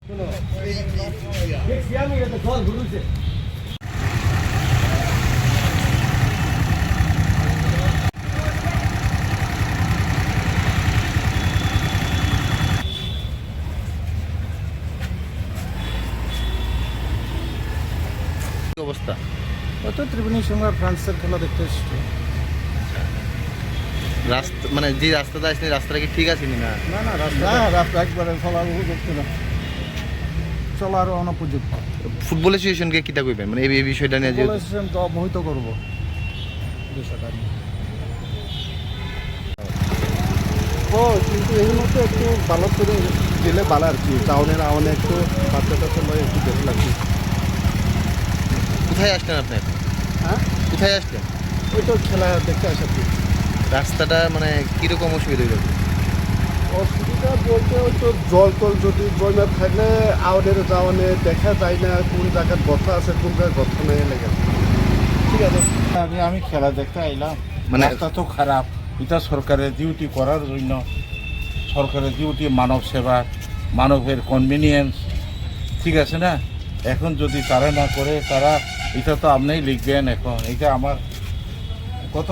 অবস্থা অত ত্রিবেণী সঙ্গে ফ্রান্সের খেলা দেখতে এসেছি। রাস্তা মানে যে রাস্তাটা আসলে রাস্তাটা কি ঠিক আছে না? না না রাস্তা একবারে চলার উপযুক্ত না, চলার অনুপযুক্ত। ফুটবল অ্যাসোসিয়েশনকে কিতা কইবেন মানে এই বিষয়টা নিয়ে যে তো অবহিত করবো বিষয়টা নিয়ে। ও কিন্তু এর মধ্যে একটু ভালো করে গেলে ভালো আর কি, টাউনের আওয়ানে একটু বাচ্চাটা সময় একটু বেশি লাগছে। কোথায় আসলেন আপনি? হ্যাঁ কোথায় আসলেন? ওই তো খেলা দেখতে আসা কি রাস্তাটা মানে কিরকম অসুবিধা হইল? অসুবিধা বলতে ওই তো জল টল যদি জমে থাকলে আওয়ানের যাওয়ানে দেখা যায় না কোন জায়গার কথা আছে কোন জায়গার কথা নেই লেগে। ঠিক আছে আমি খেলা দেখতে আইলাম, মানে রাস্তা তো খারাপ। এটা সরকারের ডিউটি করার জন্য, সরকারের ডিউটি মানব সেবা, মানবের কনভিনিয়েন্স, ঠিক আছে না? এখন যদি তারা না করে, তারা এটা তো আপনিই লিখবেন। এখন এটা আমার কত